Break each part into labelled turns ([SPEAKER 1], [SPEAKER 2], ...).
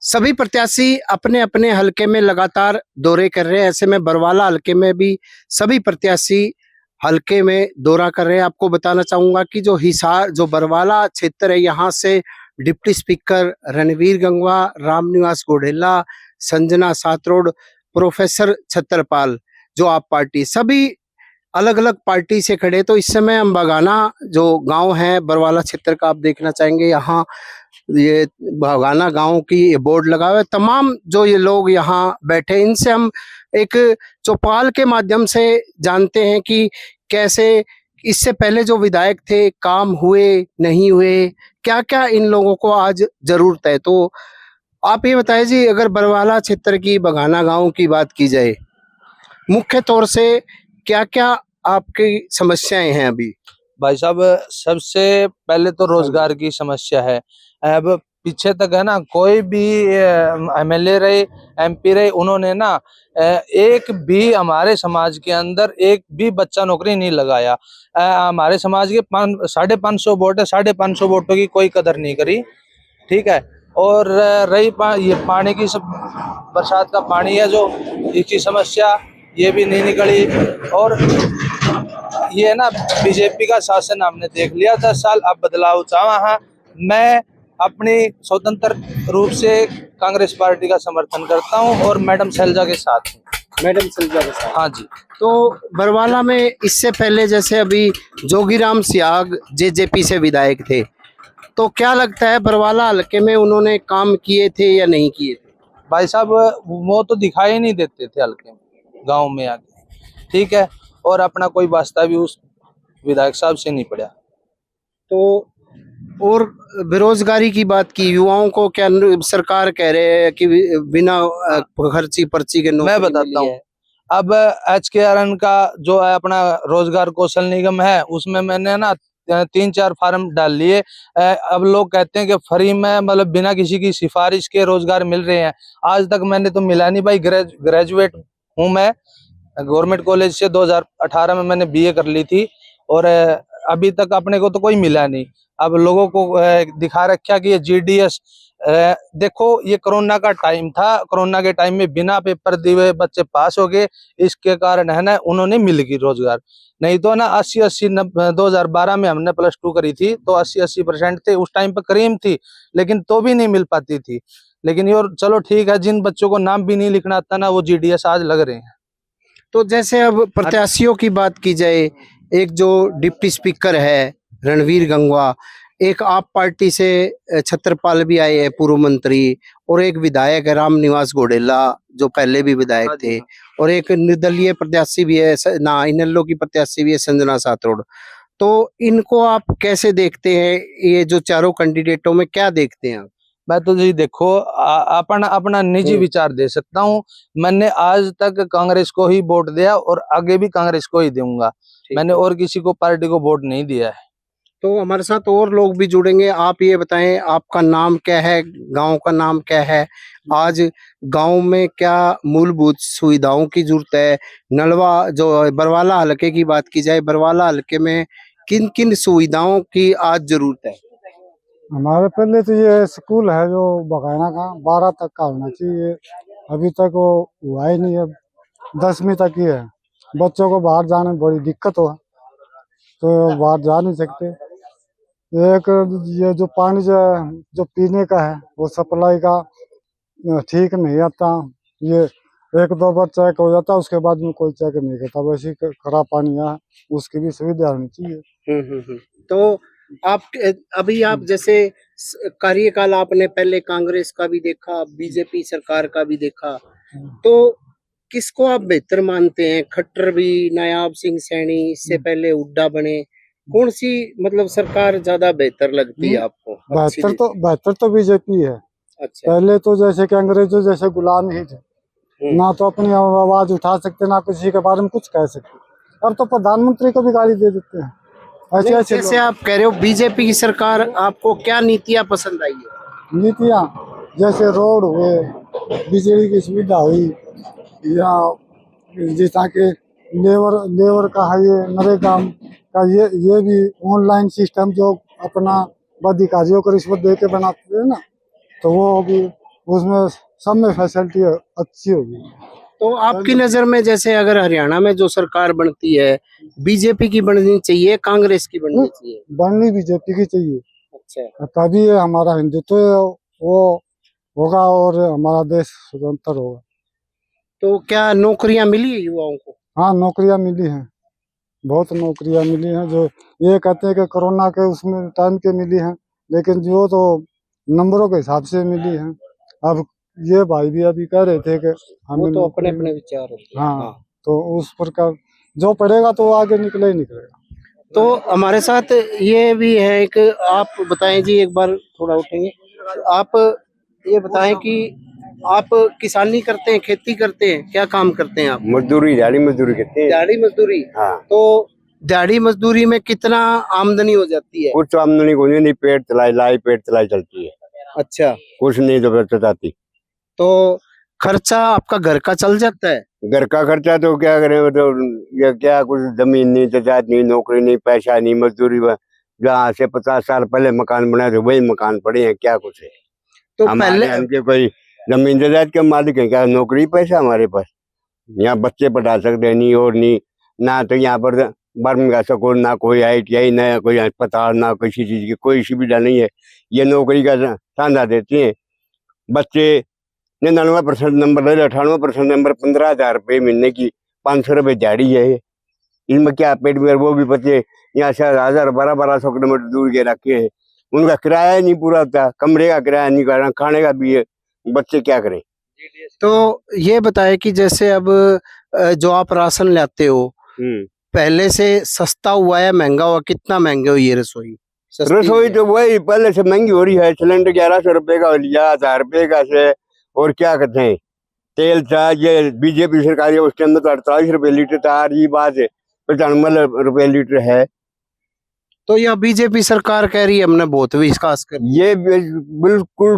[SPEAKER 1] सभी प्रत्याशी अपने अपने हलके में लगातार दौरे कर रहे हैं। ऐसे में बरवाला हलके में भी सभी प्रत्याशी हलके में दौरा कर रहे हैं। आपको बताना चाहूंगा कि जो हिसार जो बरवाला क्षेत्र है, यहाँ से deputy speaker Ranbir Gangwa, Ramniwas Godela, Sanjana Satrod, professor Chhatarpal, जो आप पार्टी सभी अलग अलग पार्टी से खड़े। तो इस समय हम बगाना जो गांव है बरवाला क्षेत्र का आप देखना चाहेंगे। यहाँ ये बगाना गांव की ये बोर्ड लगा हुआ है। तमाम जो ये लोग यहाँ बैठे, इनसे हम एक चौपाल के माध्यम से जानते हैं कि कैसे इससे पहले जो विधायक थे काम हुए नहीं हुए, क्या क्या इन लोगों को आज जरूरत है। तो आप ये बताइए जी, अगर बरवाला क्षेत्र की बगाना गांव की बात की जाए, मुख्य तौर से क्या क्या आपकी समस्याएं हैं अभी?
[SPEAKER 2] भाई साहब, सबसे पहले तो रोजगार की समस्या है। अब पीछे तक है ना, कोई भी एमएलए रहे, एमपी रहे, उन्होंने ना एक भी हमारे समाज के अंदर एक भी बच्चा नौकरी नहीं लगाया। हमारे समाज के 550 वोट है, 550 वोटों की कोई कदर नहीं करी। ठीक है। और रही ये पानी की, सब बरसात का पानी है जो, इसकी समस्या ये भी नहीं निकली। और ये ना बीजेपी का शासन हमने देख लिया 10 साल, अब बदलाव चाहा है। मैं अपनी स्वतंत्र रूप से कांग्रेस पार्टी का समर्थन करता हूं और मैडम शैलजा के साथ हूं।
[SPEAKER 1] मैडम शैलजा के साथ?
[SPEAKER 2] हाँ जी।
[SPEAKER 1] तो बरवाला में इससे पहले जैसे अभी जोगीराम सियाग जेजेपी से विधायक थे, तो क्या लगता है बरवाला हलके में उन्होंने काम किए थे या नहीं किए थे?
[SPEAKER 2] भाई साहब, वो तो दिखाई नहीं देते थे हलके में, गांव में आके। ठीक है। और अपना कोई वास्ता भी उस विधायक साहब से नहीं पड़ा।
[SPEAKER 1] तो और बेरोजगारी की बात की, युवाओं को क्या सरकार कह रहे हैं कि बिना खर्ची पर्ची के नौकरी
[SPEAKER 2] मैं बताता हूँ। अब HKRN का जो है अपना रोजगार कौशल निगम है, उसमें मैंने ना 3-4 फार्म डाल लिए। अब लोग कहते हैं कि फ्री में, मतलब बिना किसी की सिफारिश के रोजगार मिल रहे हैं। आज तक मैंने तो मिला नहीं भाई। ग्रेजुएट हूँ मैं गवर्नमेंट कॉलेज से, 2018 में मैंने BA कर ली थी, और अभी तक अपने को तो कोई मिला नहीं। अब लोगों को दिखा रखा कि ये GDS। देखो, ये कोरोना का टाइम था, कोरोना के टाइम में बिना पेपर दिए बच्चे पास हो गए। इसके कारण है ना, उन्होंने मिल गई रोजगार। नहीं तो ना 80-80 2012 में हमने +2 करी थी, तो 80-80% थे उस टाइम पर, करीम थी, लेकिन तो भी नहीं मिल पाती थी। लेकिन ये, और चलो ठीक है, जिन बच्चों को नाम भी नहीं लिखना आता ना, वो GDS आज लग रहे हैं।
[SPEAKER 1] तो जैसे अब प्रत्याशियों की बात की जाए, एक जो डिप्टी स्पीकर है रणवीर गंगवा, एक आप पार्टी से छतरपाल भी आए हैं, पूर्व मंत्री, और एक विधायक है रामनिवास गोडेला जो पहले भी विधायक थे, और एक निर्दलीय प्रत्याशी भी है ना, इनेलो की प्रत्याशी भी है संजना सातरोड। तो इनको आप कैसे देखते हैं? ये जो चारों कैंडिडेटों में क्या देखते हैं आप?
[SPEAKER 2] मैं तो जी देखो, अपना अपना निजी विचार दे सकता हूँ। मैंने आज तक कांग्रेस को ही वोट दिया और आगे भी कांग्रेस को ही दूंगा। मैंने और किसी को, पार्टी को वोट नहीं दिया है।
[SPEAKER 1] तो हमारे साथ और लोग भी जुड़ेंगे। आप ये बताएं, आपका नाम क्या है, गांव का नाम क्या है? आज गांव में क्या मूलभूत सुविधाओं की जरूरत है? नलवा जो बरवाला हलके की बात की जाए, बरवाला हलके में किन किन सुविधाओं की आज जरूरत है?
[SPEAKER 3] हमारे पहले तो ये स्कूल है जो बगाना का 12 तक का होना चाहिए, अभी तक वो हुआ ही नहीं है। 10वीं तक ही है। बच्चों को बाहर जाने में बड़ी दिक्कत हो, तो बाहर जा नहीं सकते। एक ये जो पानी जो पीने का है, वो सप्लाई का ठीक नहीं आता। ये 1-2 बार चेक हो जाता, उसके बाद में कोई चेक नहीं करता। वैसे खराब पानी है, उसकी भी सुविधा होनी चाहिए।
[SPEAKER 1] तो आप अभी आप जैसे कार्यकाल आपने पहले कांग्रेस का भी देखा, बीजेपी सरकार का भी देखा, तो किसको आप बेहतर मानते हैं? खट्टर भी, नायाब सिंह सैनी, इससे पहले हुड्डा बने, कौन सी मतलब सरकार ज्यादा बेहतर लगती है आपको?
[SPEAKER 3] बेहतर तो बीजेपी है।
[SPEAKER 1] अच्छा।
[SPEAKER 3] पहले तो जैसे कि अंग्रेजों जैसे गुलाम ही थे, ना तो अपनी आवाज उठा सकते, ना किसी के बारे में कुछ कह सकते। अब तो प्रधानमंत्री को भी गाली दे देते हैं।
[SPEAKER 1] जैसे आप कह रहे हो बीजेपी की सरकार, आपको क्या नीतियां पसंद आई है?
[SPEAKER 3] नीतियाँ जैसे रोड हुए, बिजली की सुविधा हुई, या जैसा कि लेबर का है, ये नरेगा का, ये भी ऑनलाइन सिस्टम जो अपना अधिकारियों को रिश्वत दे के बनाते हैं ना, तो वो भी उसमें सब में फैसिलिटी अच्छी होगी।
[SPEAKER 1] तो आपकी नजर में जैसे अगर हरियाणा में जो सरकार बनती है, बीजेपी की बननी चाहिए, कांग्रेस की बननी चाहिए?
[SPEAKER 3] बननी बीजेपी की चाहिए,
[SPEAKER 1] अच्छा,
[SPEAKER 3] तभी ये हमारा हिंदुत्व वो होगा और हमारा देश स्वतंत्र होगा।
[SPEAKER 1] तो क्या नौकरियां मिली है युवाओं को?
[SPEAKER 3] हाँ, नौकरियां मिली हैं, बहुत नौकरियां मिली हैं। जो ये कहते हैं कि कोरोना के उसमें टाइम के मिली हैं, लेकिन जो तो नंबरों के हिसाब से मिली हैं। अब ये भाई भी अभी कह रहे थे कि
[SPEAKER 1] वो
[SPEAKER 3] हमें
[SPEAKER 1] तो अपने
[SPEAKER 3] नौकरी
[SPEAKER 1] अपने विचार होते हैं।
[SPEAKER 3] हाँ, तो उस प्रकार जो पढ़ेगा तो वो आगे निकले ही निकलेगा।
[SPEAKER 1] तो हमारे साथ ये भी है एक, आप बताएं जी, एक बार थोड़ा उठेंगे आप, ये बताएं कि आप किसानी करते हैं, खेती करते हैं, क्या काम करते हैं आप?
[SPEAKER 4] मजदूरी दिहाड़ी मजदूरी करते हैं।
[SPEAKER 1] दिहाड़ी मजदूरी।
[SPEAKER 4] हाँ,
[SPEAKER 1] तो दिहाड़ी मजदूरी में कितना आमदनी हो जाती है?
[SPEAKER 4] कुछ आमदनी को नहीं, पेट चलाई चलती है,
[SPEAKER 1] अच्छा,
[SPEAKER 4] कुछ नहीं तो बचत आती।
[SPEAKER 1] तो खर्चा आपका घर का चल जाता है?
[SPEAKER 4] घर का खर्चा तो क्या करें, मतलब ये क्या, कुछ जमीन नहीं, जायदाद नहीं, नौकरी नहीं, पैसा नहीं, मजदूरी जहाँ से 50 साल पहले मकान बनाए थे वही मकान पड़े हैं, क्या कुछ है।
[SPEAKER 1] तो
[SPEAKER 4] हमारे
[SPEAKER 1] पहले
[SPEAKER 4] हमके कोई जमीन जायदाद के मालिक है क्या? नौकरी पैसा हमारे पास, यहाँ बच्चे पढ़ा सकते हैं, नहीं और नहीं ना, तो यहाँ पर बर्मिंघम का स्कूल, ना कोई ITI, ना कोई अस्पताल, ना किसी चीज की कोई सुविधा नहीं है। ये नौकरी का सांधा देते हैं। बच्चे 99% नंबर ले, 98% नंबर, 15,000 रुपये महीने की, 500 रुपये दिहाड़ी है। इनमें क्या पेट में, वो भी बच्चे यहाँ से 1000 1200 किलोमीटर दूर के रखे हैं, उनका किराया नहीं पूरा होता, कमरे का किराया नहीं करना, खाने का भी है, बच्चे क्या करें।
[SPEAKER 1] तो ये बताए कि जैसे अब जो आप राशन लाते हो, पहले से सस्ता हुआ है, महंगा हुआ? कितना महंगे हुई है रसोई? सस्ती
[SPEAKER 4] रसोई
[SPEAKER 1] हुई है?
[SPEAKER 4] तो वही पहले से महंगी हो रही है। सिलेंडर 1100 रुपए का हो लिया, 1000 रुपए का से। और क्या कहते हैं, तेल था, ये बीजेपी सरकार उस टाइम में तो 48 रुपए लीटर था, ये बात 95 रुपए लीटर है।
[SPEAKER 1] तो यह बीजेपी सरकार कह रही है हमने बहुत विकास कर।
[SPEAKER 4] ये बिल्कुल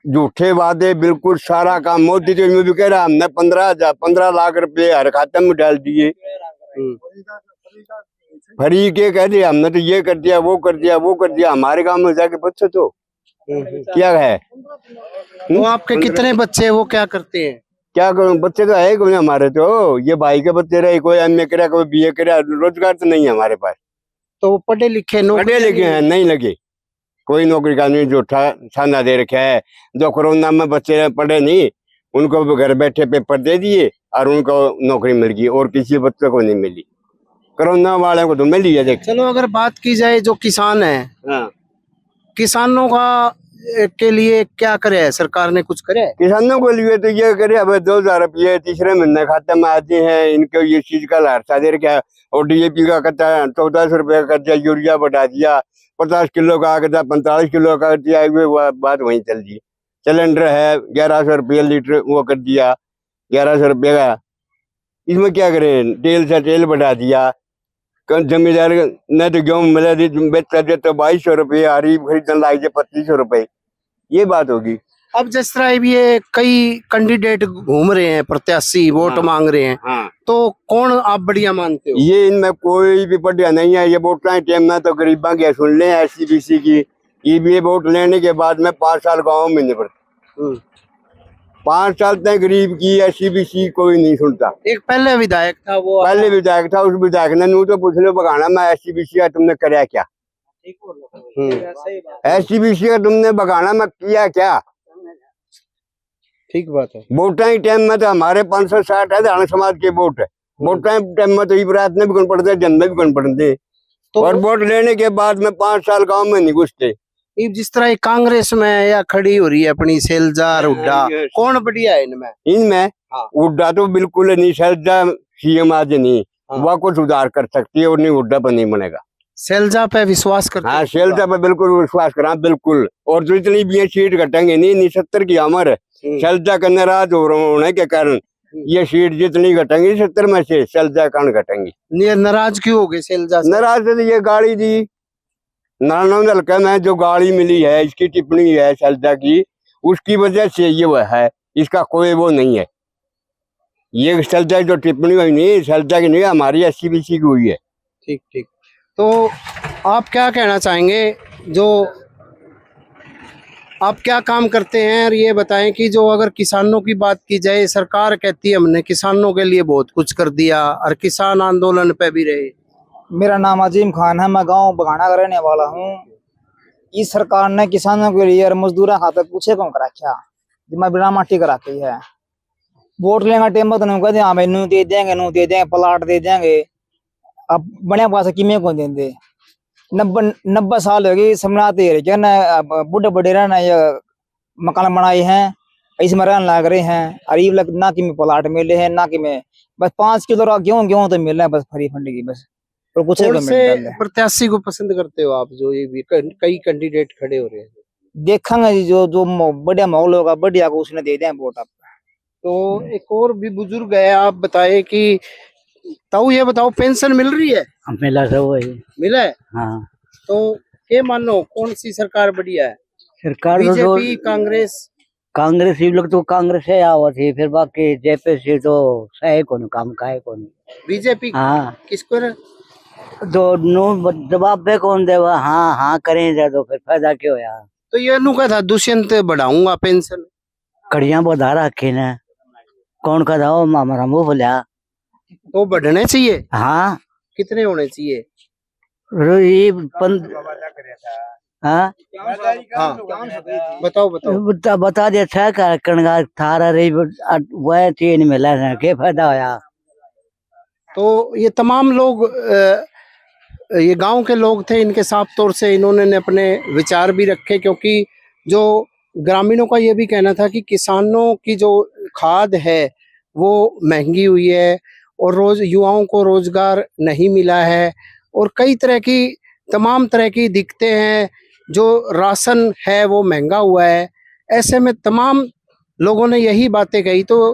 [SPEAKER 4] झूठे वादे, बिल्कुल सारा काम। मोदी तो इसमें भी कह रहा हमने 15 लाख रुपए हर खाते में डाल दिए। फ्री के कह दिया हमने, तो ये कर दिया, वो कर दिया, वो कर दिया। हमारे गांव में जाके बच्चे तो क्या है।
[SPEAKER 1] वो आपके कितने बच्चे हैं, वो क्या करते हैं?
[SPEAKER 4] क्या करूं, बच्चे तो है कोई हमारे, तो ये भाई के बच्चे रहे, कोई MA करा, कोई BA करा, रोजगार तो नहीं है हमारे पास।
[SPEAKER 1] तो वो पढ़े लिखे,
[SPEAKER 4] पढ़े
[SPEAKER 1] नौकरी
[SPEAKER 4] लिखे हैं, नहीं लगे, कोई नौकरी का नहीं। जो छाना दे रखा है, जो कोरोना में बच्चे पढ़े नहीं, उनको भी घर बैठे पेपर दे दिए और उनको नौकरी मिल गई, और किसी बच्चे को नहीं मिली। कोरोना वाले को तो मिली है, देख।
[SPEAKER 1] चलो अगर बात की जाए जो किसान है,
[SPEAKER 4] हाँ,
[SPEAKER 1] किसानों का के लिए क्या करे सरकार ने, कुछ करे?
[SPEAKER 4] किसानों के लिए तो ये करे, अब 2000 रुपये तीसरे महीने खाते में आते हैं, इनको ये चीज का लालसा दे रखा है। और DAP का कहता है 1400 रुपये का कर दिया, यूरिया बढ़ा दिया, 50 किलो का कहता है 45 किलो का कर दिया, वो बात वहीं चल दी। सिलेंडर है 1100 रुपये लीटर, वो कर दिया 1100 रुपये का। इसमें क्या करें, तेल से तेल बढ़ा दिया। जमींदार ने तो गेहूँ मिला दी, बेचता दे तो 2200 रुपये, हरी खरीदने लाग जाए 2500 रुपये, ये बात होगी।
[SPEAKER 1] अब जिस तरह अब ये कई कैंडिडेट घूम रहे हैं, प्रत्याशी वोट
[SPEAKER 4] हाँ।
[SPEAKER 1] मांग रहे हैं,
[SPEAKER 4] हाँ,
[SPEAKER 1] तो कौन आप बढ़िया मानते हो?
[SPEAKER 4] ये इनमें कोई भी बढ़िया नहीं है। ये वोट का टाइम में तो गरीबा की सुन ले, SC BC की। ये भी वोट लेने के बाद में 5 साल गाँव में नहीं पड़ता, 5 साल तक गरीब की SC BC कोई नहीं सुनता।
[SPEAKER 1] एक पहले विधायक था, वो
[SPEAKER 4] पहले विधायक था, उस विधायक ने नू तो पूछ लो बगाना में SC BC का तुमने कराया क्या? SC BC का तुमने बगाना में किया क्या?
[SPEAKER 1] ठीक बात है।
[SPEAKER 4] वोटा ही टाइम में तो हमारे 560 है धारण समाज के वोट है। वोटा टाइम में तो इबरात में भी कौन पड़ते, जन में भी कौन पड़ते।
[SPEAKER 1] तो
[SPEAKER 4] और वोट लेने के बाद में 5 साल गांव में नहीं घुसते।
[SPEAKER 1] ये जिस तरह ये कांग्रेस में या खड़ी हो रही है अपनी शैलजा हुड्डा, कौन बढ़िया है इनमें?
[SPEAKER 4] इनमें
[SPEAKER 1] हाँ।
[SPEAKER 4] हुड्डा तो बिल्कुल नहीं, शैलजा CM आज नहीं।
[SPEAKER 1] हाँ।
[SPEAKER 4] वह कुछ सुधार कर सकती है, और नहीं हुड्डा पर नहीं बनेगा।
[SPEAKER 1] शैलजा पे विश्वास करते
[SPEAKER 4] हाँ,
[SPEAKER 1] हो?
[SPEAKER 4] शैलजा पे बिल्कुल विश्वास करा, बिल्कुल। और जो इतनी भी सीट घटेंगे नहीं, 70 की उम्र है। शैलजा का नाराज होने के कारण ये सीट जितनी घटेंगी 70 में से शैलजा कारण घटेंगी।
[SPEAKER 1] ये नाराज क्यों हो गए शैलजा से?
[SPEAKER 4] नाराज से ये गाड़ी दी नारायण हल्का में जो गाड़ी मिली है, इसकी टिप्पणी है शैलजा की, उसकी वजह से ये वह है, इसका कोई वो नहीं है। ये शैलजा की जो टिप्पणी हुई नहीं, शैलजा की नहीं, हमारी SC BC की हुई है।
[SPEAKER 1] ठीक ठीक। तो आप क्या कहना चाहेंगे, जो आप क्या काम करते हैं और ये बताएं कि जो अगर किसानों की बात की जाए, सरकार कहती है हमने किसानों के लिए बहुत कुछ कर दिया और किसान आंदोलन पे भी रहे।
[SPEAKER 5] मेरा नाम अजीम खान है, मैं गांव बगाना का रहने वाला हूँ। इस सरकार ने किसानों के लिए और मजदूरों खाते पूछे कौन करा क्या, मैं बिना माटी करा के है। वोट लेने का टाइम तो कहते हाँ भाई नू दे देंगे प्लाट दे देंगे। अब बने पास किमें कौन देंगे। 90 साल हो गई समनाते क्या ना, बुढ़े बड़े रहना ये मकान बनाए हैं, इसमें रहने लग रहे हैं। और ये लग ना कि में प्लाट मिले हैं ना कि में बस 5 किलो गेहूं तो मिल रहा है बस फ्री फंड की बस। और कुछ
[SPEAKER 1] कौन से प्रत्याशी को पसंद करते हो आप, जो ये भी कई कैंडिडेट खड़े हो रहे हैं?
[SPEAKER 5] देखेंगे जी, जो जो बढ़िया माहौल होगा बढ़िया को उसने दे दें वोट आप।
[SPEAKER 1] तो एक और भी बुजुर्ग है, आप बताए कि ताऊ ये बताओ पेंशन मिल रही है?
[SPEAKER 6] मिला सब वही।
[SPEAKER 1] मिला है?
[SPEAKER 6] हाँ
[SPEAKER 1] तो ये मानो कौन सी सरकार बढ़िया है?
[SPEAKER 6] सरकार
[SPEAKER 1] बीजेपी, कांग्रेस?
[SPEAKER 6] कांग्रेस ही लोग तो कांग्रेस है आवत थी, फिर बाकी जेपीसी तो सही कौन काम का है कौन।
[SPEAKER 1] बीजेपी
[SPEAKER 6] हाँ
[SPEAKER 1] किसको है?
[SPEAKER 6] तो नो जवाब पे कौन देवा, हाँ हाँ करें तो फिर फायदा क्यों यार।
[SPEAKER 1] तो ये नु का था दुष्यंत बढ़ाऊंगा पेंशन,
[SPEAKER 6] कड़ियां बढ़ा रखे ने कौन का था हमारा मुंह बोलिया।
[SPEAKER 1] तो बढ़ने चाहिए।
[SPEAKER 6] हाँ
[SPEAKER 1] कितने होने चाहिए?
[SPEAKER 6] ये हाँ
[SPEAKER 1] हाँ बताओ बताओ।
[SPEAKER 6] बता दे था कणगा थारा रही वह चीज नहीं मिला है, क्या फायदा होया।
[SPEAKER 1] तो ये तमाम लोग ये गांव के लोग थे, इनके साफ तौर से इन्होंने अपने विचार भी रखे, क्योंकि जो ग्रामीणों का ये भी कहना था कि किसानों की जो खाद है वो महंगी हुई है और युवाओं को रोजगार नहीं मिला है और कई तरह की तमाम तरह की दिक्कतें हैं, जो राशन है वो महंगा हुआ है। ऐसे में तमाम लोगों ने यही बातें कही। तो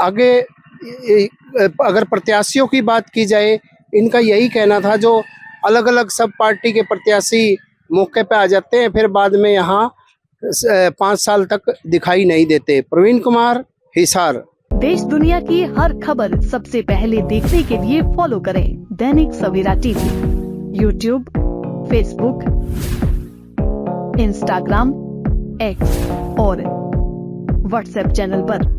[SPEAKER 1] आगे अगर प्रत्याशियों की बात की जाए, इनका यही कहना था, जो अलग अलग सब पार्टी के प्रत्याशी मौके पे आ जाते हैं फिर बाद में यहाँ 5 साल तक दिखाई नहीं देते। प्रवीण कुमार, हिसार।
[SPEAKER 7] देश दुनिया की हर खबर सबसे पहले देखने के लिए फॉलो करें Dainik Savera TV, YouTube, Facebook, Instagram, X और व्हाट्सएप चैनल पर।